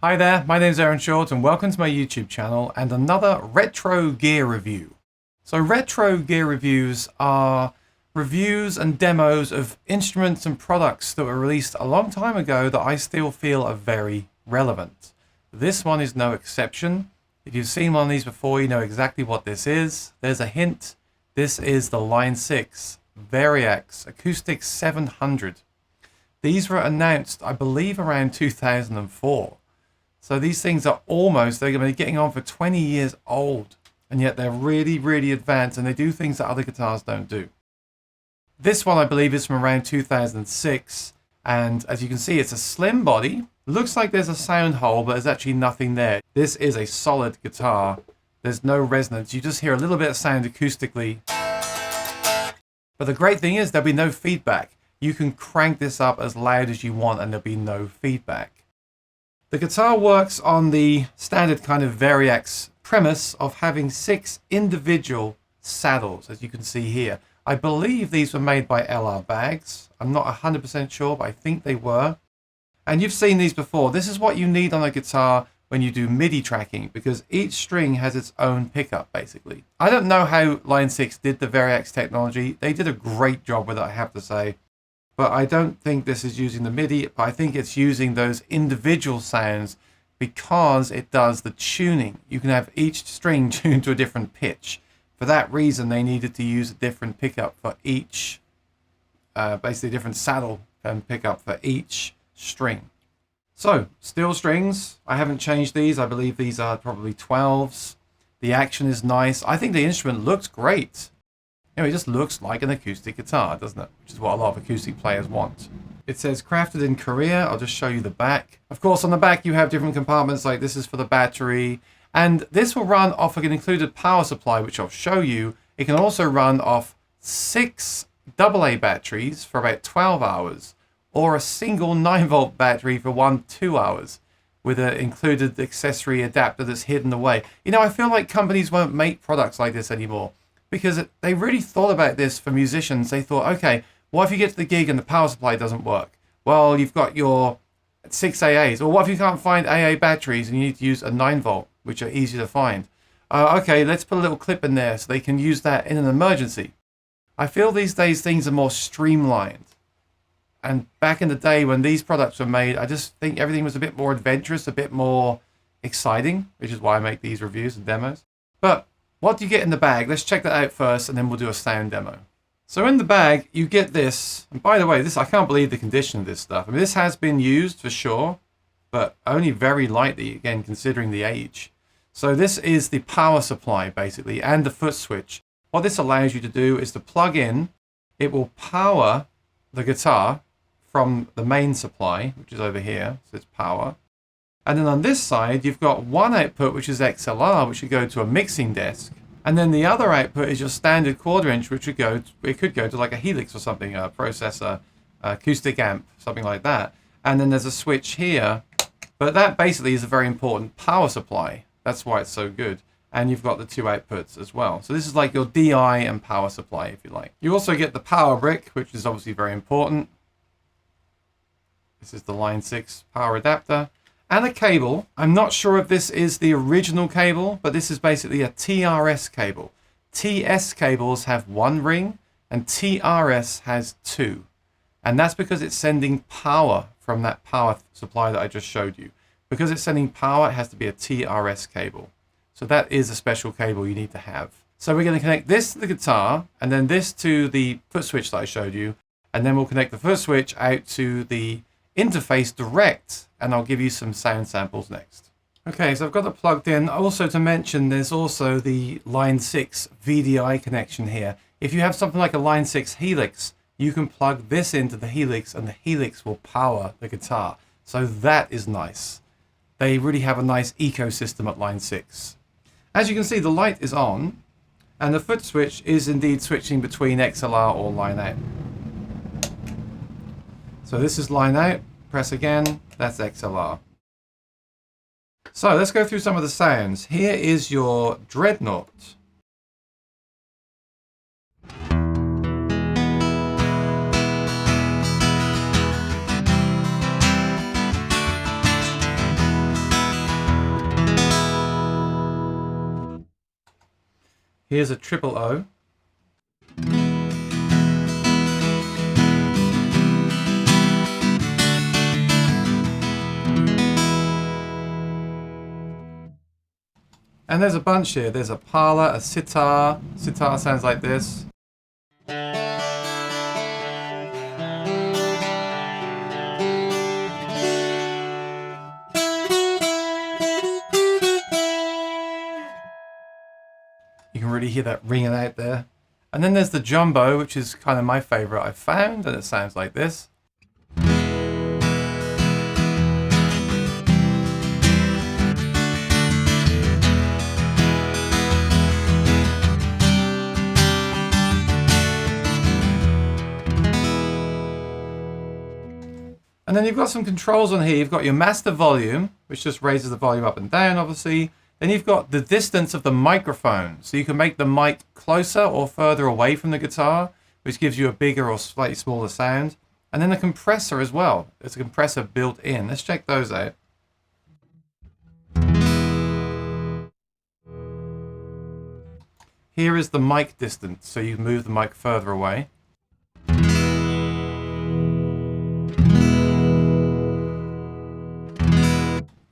Hi there, my name is Aaron Short and welcome to my YouTube channel and another retro gear review. So retro gear reviews are reviews and demos of instruments and products that were released a long time ago that I still feel are very relevant. This one is no exception. If you've seen one of these before, you know exactly what this is. There's a hint. This is the Line 6 Variax Acoustic 700. These were announced, I believe, around 2004. So these things are they're going to be getting on for 20 years old. And yet they're really, really advanced and they do things that other guitars don't do. This one, I believe, is from around 2006. And as you can see, it's a slim body. Looks like there's a sound hole, but there's actually nothing there. This is a solid guitar. There's no resonance. You just hear a little bit of sound acoustically. But the great thing is there'll be no feedback. You can crank this up as loud as you want and there'll be no feedback. The guitar works on the standard kind of Variax premise of having 6 individual saddles, as you can see here. I believe these were made by LR Bags. I'm not 100% sure, but I think they were. And you've seen these before. This is what you need on a guitar when you do MIDI tracking, because each string has its own pickup, basically. I don't know how Line 6 did the Variax technology. They did a great job with it, I have to say. But I don't think this is using the MIDI, but I think it's using those individual sounds because it does the tuning. You can have each string tuned to a different pitch. For that reason, they needed to use a different pickup for each, basically a different saddle and pickup for each string. So, steel strings. I haven't changed these. I believe these are probably 12s. The action is nice. I think the instrument looks great. You know, it just looks like an acoustic guitar, doesn't it? Which is what a lot of acoustic players want. It says crafted in Korea. I'll just show you the back. Of course, on the back you have different compartments, like this is for the battery. And this will run off an included power supply, which I'll show you. It can also run off 6 AA batteries for about 12 hours, or a single 9-volt battery for 2 hours, with an included accessory adapter that's hidden away. You know, I feel like companies won't make products like this anymore, because they really thought about this for musicians. They thought, okay, what if you get to the gig and the power supply doesn't work? Well, you've got your 6 AAs. Or what if you can't find AA batteries and you need to use a 9-volt, which are easy to find? Okay, let's put a little clip in there so they can use that in an emergency. I feel these days things are more streamlined. And back in the day when these products were made, I just think everything was a bit more adventurous, a bit more exciting, which is why I make these reviews and demos. But what do you get in the bag? Let's check that out first and then we'll do a sound demo. So in the bag, you get this. And by the way, I can't believe the condition of this stuff. I mean, this has been used for sure, but only very lightly, again, considering the age. So this is the power supply, basically, and the foot switch. What this allows you to do is to plug in. It will power the guitar from the main supply, which is over here. So it's power. And then on this side, you've got one output, which is XLR, which should go to a mixing desk. And then the other output is your standard quarter-inch, which could go to like a Helix or something, a processor, acoustic amp, something like that. And then there's a switch here. But that basically is a very important power supply. That's why it's so good. And you've got the 2 outputs as well. So this is like your DI and power supply, if you like. You also get the power brick, which is obviously very important. This is the Line 6 power adapter. And a cable. I'm not sure if this is the original cable, but this is basically a TRS cable. TS cables have 1 ring and TRS has 2. And that's because it's sending power from that power supply that I just showed you. Because it's sending power, it has to be a TRS cable. So that is a special cable you need to have. So we're going to connect this to the guitar and then this to the foot switch that I showed you. And then we'll connect the foot switch out to the interface direct, and I'll give you some sound samples next. Okay, so I've got it plugged in. Also to mention, there's also the Line 6 VDI connection here. If you have something like a Line 6 Helix, you can plug this into the Helix and the Helix will power the guitar. So that is nice. They really have a nice ecosystem at Line 6. As you can see, the light is on and the foot switch is indeed switching between XLR or line out. So this is line out, press again, that's XLR. So let's go through some of the sounds. Here is your Dreadnought. Here's a triple O. And there's a bunch here. There's a parlor, a sitar. Sitar sounds like this. You can really hear that ringing out there. And then there's the jumbo, which is kind of my favorite I've found, and it sounds like this. And then you've got some controls on here. You've got your master volume, which just raises the volume up and down, obviously. Then you've got the distance of the microphone. So you can make the mic closer or further away from the guitar, which gives you a bigger or slightly smaller sound. And then the compressor as well. There's a compressor built in. Let's check those out. Here is the mic distance, so you move the mic further away.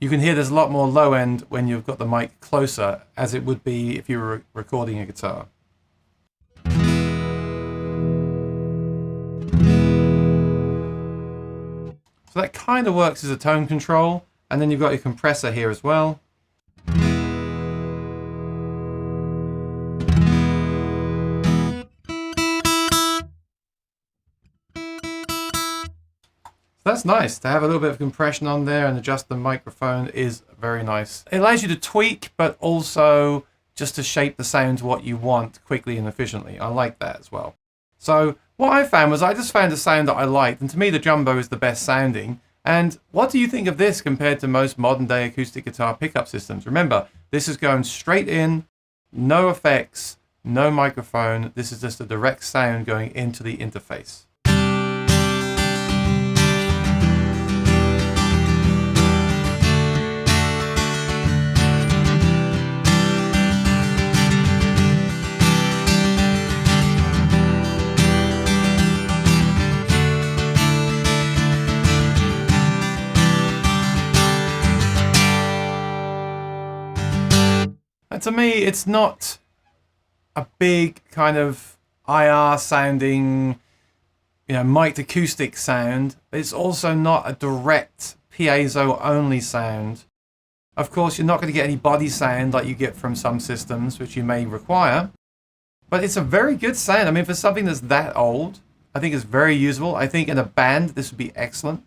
You can hear there's a lot more low end when you've got the mic closer, as it would be if you were recording a guitar. So that kind of works as a tone control, and then you've got your compressor here as well. That's nice. To have a little bit of compression on there and adjust the microphone is very nice. It allows you to tweak, but also just to shape the sound to what you want quickly and efficiently. I like that as well. So what I found was I just found a sound that I liked, and to me the jumbo is the best sounding. And what do you think of this compared to most modern day acoustic guitar pickup systems? Remember, this is going straight in, no effects, no microphone. This is just a direct sound going into the interface. And to me, it's not a big kind of IR sounding, mic'd acoustic sound. It's also not a direct piezo only sound. Of course, you're not going to get any body sound like you get from some systems, which you may require. But it's a very good sound. I mean, for something that's that old, I think it's very usable. I think in a band, this would be excellent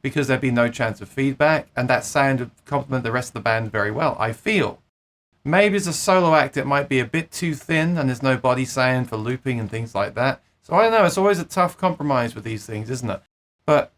because there'd be no chance of feedback, and that sound would complement the rest of the band very well, I feel. Maybe as a solo act, it might be a bit too thin and there's no body sound for looping and things like that. So I don't know, it's always a tough compromise with these things, isn't it? But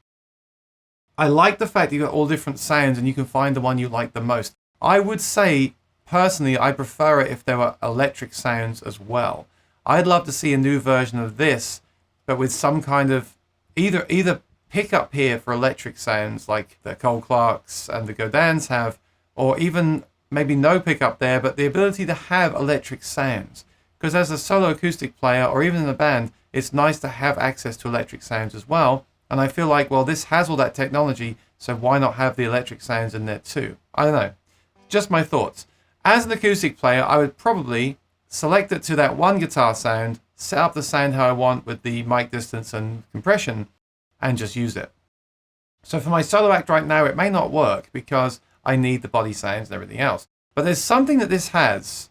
I like the fact that you've got all different sounds and you can find the one you like the most. I would say, personally, I prefer it if there were electric sounds as well. I'd love to see a new version of this, but with some kind of either pickup here for electric sounds like the Cole Clarks and the Godins have, or even maybe no pickup there, but the ability to have electric sounds. Because as a solo acoustic player, or even in a band, it's nice to have access to electric sounds as well. And I feel like, well, this has all that technology, so why not have the electric sounds in there too? I don't know. Just my thoughts. As an acoustic player, I would probably select it to that one guitar sound, set up the sound how I want with the mic distance and compression, and just use it. So for my solo act right now, it may not work because I need the body sounds and everything else. But there's something that this has,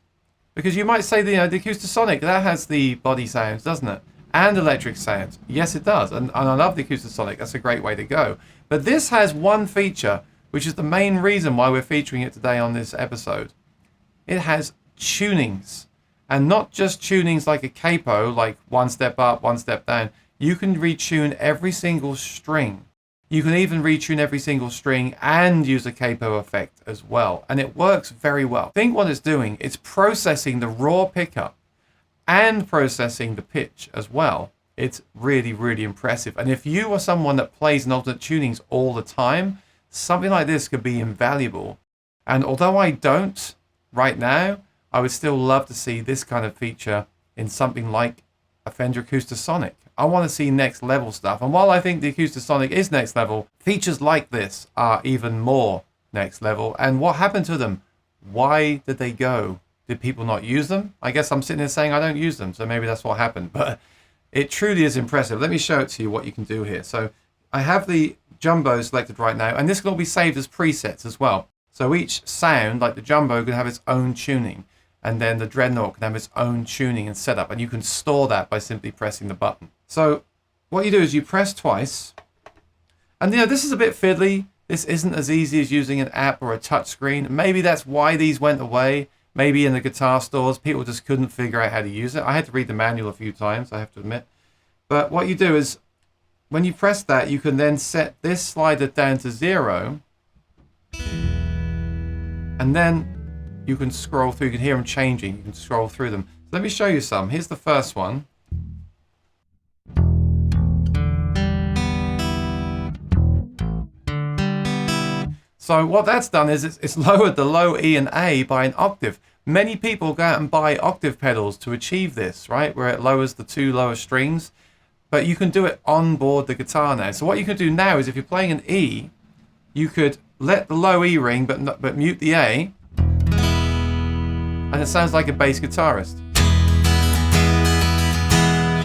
because you might say the Acoustasonic, that has the body sounds, doesn't it? And electric sounds. Yes, it does. And I love the Acoustasonic. That's a great way to go. But this has one feature, which is the main reason why we're featuring it today on this episode. It has tunings. And not just tunings like a capo, like one step up, one step down. You can retune every single string. You can even retune every single string and use a capo effect as well. And it works very well. Think what it's doing. It's processing the raw pickup and processing the pitch as well. It's really, really impressive. And if you are someone that plays in alternate tunings all the time, something like this could be invaluable. And although I don't right now, I would still love to see this kind of feature in something like a Fender Acoustasonic. I want to see next level stuff. And while I think the Acoustasonic is next level, features like this are even more next level. And what happened to them? Why did they go? Did people not use them? I guess I'm sitting there saying I don't use them, so maybe that's what happened. But it truly is impressive. Let me show it to you what you can do here. So I have the Jumbo selected right now, and this can all be saved as presets as well. So each sound, like the Jumbo, can have its own tuning, and then the Dreadnought can have its own tuning and setup, and you can store that by simply pressing the button. So what you do is you press twice, and this is a bit fiddly. This isn't as easy as using an app or a touch screen. Maybe that's why these went away. Maybe in the guitar stores, people just couldn't figure out how to use it. I had to read the manual a few times, I have to admit. But what you do is, when you press that, you can then set this slider down to 0. And then you can scroll through. You can hear them changing. You can scroll through them. So let me show you some. Here's the first one. So what that's done is it's lowered the low E and A by an octave. Many people go out and buy octave pedals to achieve this, right? Where it lowers the 2 lower strings. But you can do it on board the guitar now. So what you can do now is if you're playing an E, you could let the low E ring but mute the A. And it sounds like a bass guitarist.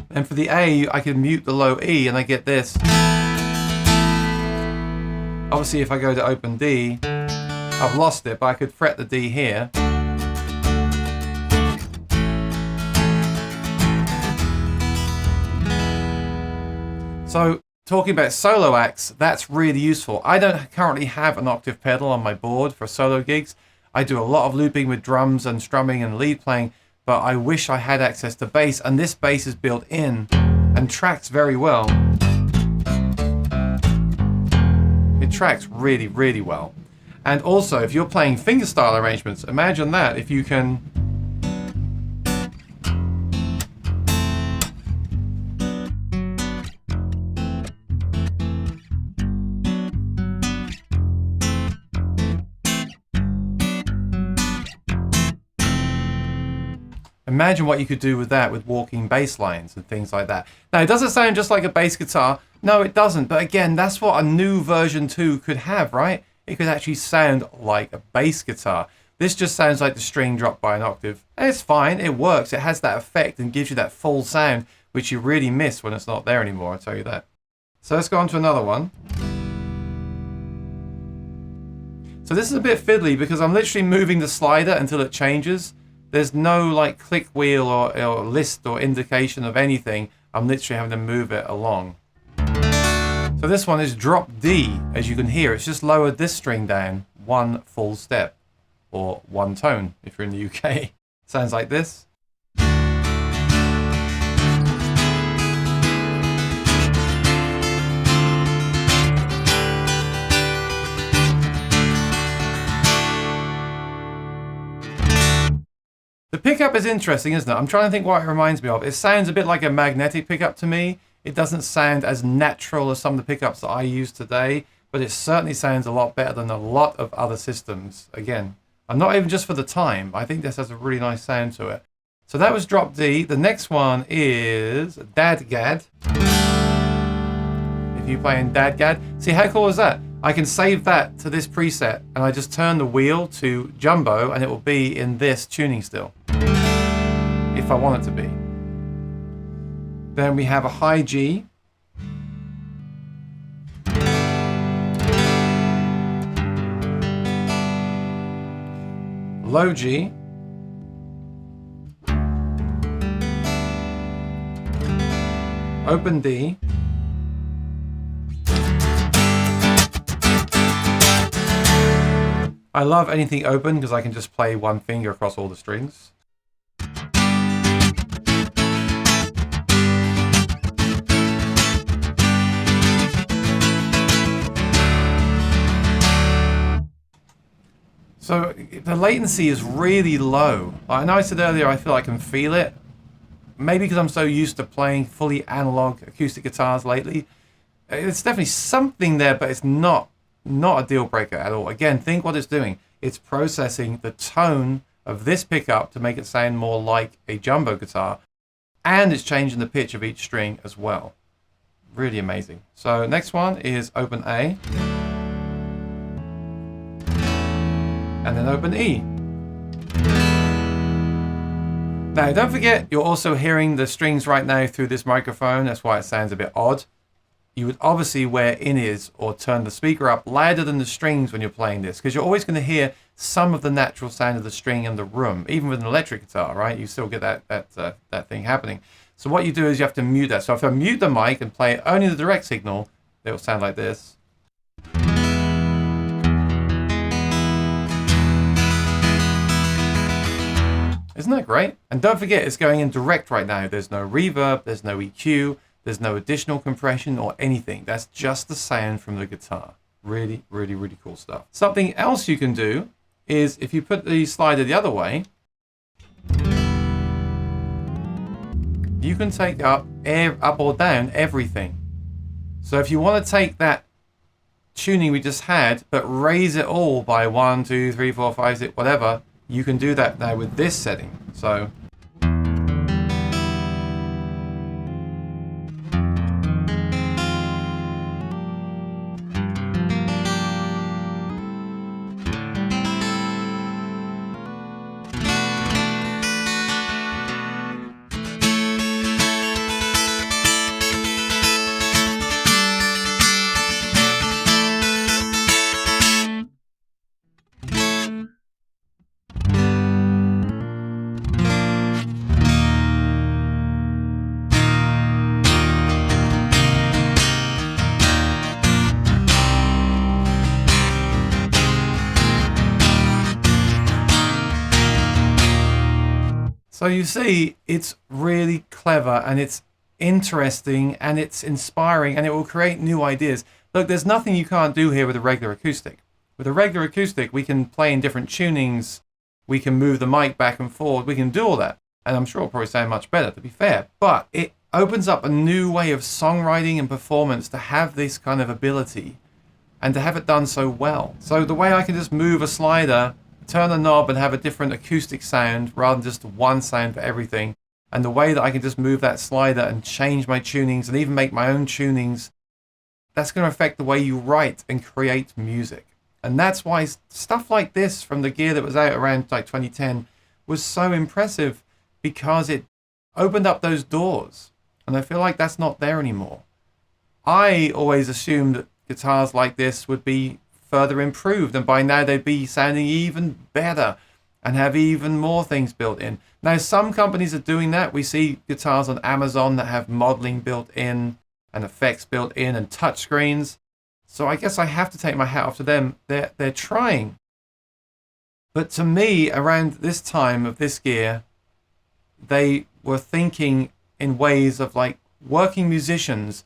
And for the A, I can mute the low E and I get this. Obviously, if I go to open D, I've lost it, but I could fret the D here. So, talking about solo acts, that's really useful. I don't currently have an octave pedal on my board for solo gigs. I do a lot of looping with drums and strumming and lead playing, but I wish I had access to bass, and this bass is built in and tracks very well. It tracks really, really well. And also, if you're playing fingerstyle arrangements, imagine that, if you can imagine what you could do with that, with walking bass lines and things like that. Now, it doesn't sound just like a bass guitar. No, it doesn't. But again, that's what a new version 2 could have, right? It could actually sound like a bass guitar. This just sounds like the string dropped by an octave. And it's fine. It works. It has that effect and gives you that full sound, which you really miss when it's not there anymore, I'll tell you that. So let's go on to another one. So this is a bit fiddly because I'm literally moving the slider until it changes. There's no like click wheel or list or indication of anything. I'm literally having to move it along. So this one is drop D, as you can hear. It's just lowered this string down 1 full step, or 1 tone if you're in the UK. Sounds like this. The pickup is interesting, isn't it? I'm trying to think what it reminds me of. It sounds a bit like a magnetic pickup to me. It doesn't sound as natural as some of the pickups that I use today, but it certainly sounds a lot better than a lot of other systems. Again, and not even just for the time. I think this has a really nice sound to it. So that was drop D. The next one is Dadgad. If you play in Dadgad, see how cool is that? I can save that to this preset, and I just turn the wheel to Jumbo, and it will be in this tuning still, if I want it to be. Then we have a high G. Low G. Open D. I love anything open because I can just play one finger across all the strings. So the latency is really low. I know I said earlier I feel I can feel it. Maybe because I'm so used to playing fully analog acoustic guitars lately. It's definitely something there, but it's not a deal breaker at all. Again, think what it's doing. It's processing the tone of this pickup to make it sound more like a jumbo guitar. And it's changing the pitch of each string as well. Really amazing. So next one is open A. And then open E. Now don't forget, you're also hearing the strings right now through this microphone. That's why it sounds a bit odd. You would obviously wear in-ears or turn the speaker up louder than the strings when you're playing this, because you're always going to hear some of the natural sound of the string in the room. Even with an electric guitar, right? You still get that thing happening. So what you do is you have to mute that. So if I mute the mic and play only the direct signal, it will sound like this. Isn't that great? And don't forget, it's going in direct right now. There's no reverb, there's no EQ, there's no additional compression or anything. That's just the sound from the guitar. Really, really, really cool stuff. Something else you can do is if you put the slider the other way, you can take up or down everything. So if you want to take that tuning we just had, but raise it all by 1, 2, 3, 4, 5, 6, whatever, you can do that now with this setting. So So you see, it's really clever and it's interesting and it's inspiring and it will create new ideas. Look, there's nothing you can't do here with a regular acoustic. With a regular acoustic, we can play in different tunings. We can move the mic back and forth. We can do all that. And I'm sure it'll probably sound much better, to be fair. But it opens up a new way of songwriting and performance to have this kind of ability and to have it done so well. So the way I can just move a slider, turn a knob and have a different acoustic sound rather than just one sound for everything. And the way that I can just move that slider and change my tunings and even make my own tunings, that's going to affect the way you write and create music. And that's why stuff like this from the gear that was out around like 2010 was so impressive, because it opened up those doors. And I feel like that's not there anymore. I always assumed that guitars like this would be further improved, and by now they'd be sounding even better and have even more things built in. Now some companies are doing that. We see guitars on Amazon that have modeling built in and effects built in and touch screens. So I guess I have to take my hat off to them. They're trying. But to me, around this time of this gear, they were thinking in ways of like working musicians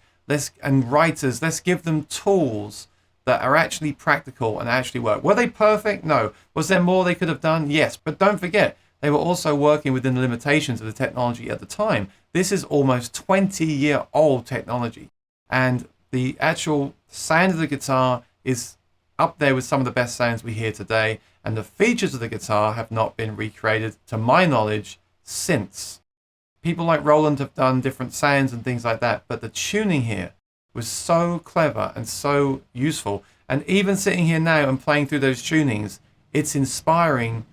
and writers. Let's give them tools that are actually practical and actually work. Were they perfect? No. Was there more they could have done? Yes. But don't forget, they were also working within the limitations of the technology at the time. This is almost 20-year-old technology. And the actual sound of the guitar is up there with some of the best sounds we hear today. And the features of the guitar have not been recreated, to my knowledge, since. People like Roland have done different sounds and things like that. But the tuning here was so clever and so useful. And even sitting here now and playing through those tunings, it's inspiring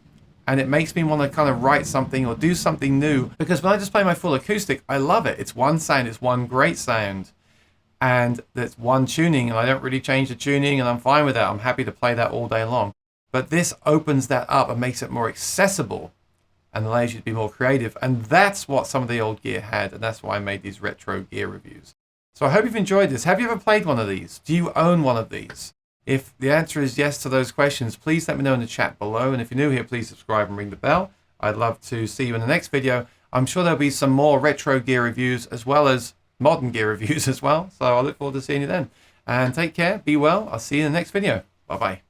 and it makes me want to kind of write something or do something new. Because when I just play my full acoustic, I love it. It's one sound, it's one great sound. And there's one tuning and I don't really change the tuning and I'm fine with that. I'm happy to play that all day long. But this opens that up and makes it more accessible and allows you to be more creative. And that's what some of the old gear had. And that's why I made these retro gear reviews. So I hope you've enjoyed this. Have you ever played one of these? Do you own one of these? If the answer is yes to those questions, please let me know in the chat below. And if you're new here, please subscribe and ring the bell. I'd love to see you in the next video. I'm sure there'll be some more retro gear reviews as well as modern gear reviews as well. So I look forward to seeing you then. And take care, be well. I'll see you in the next video. Bye-bye.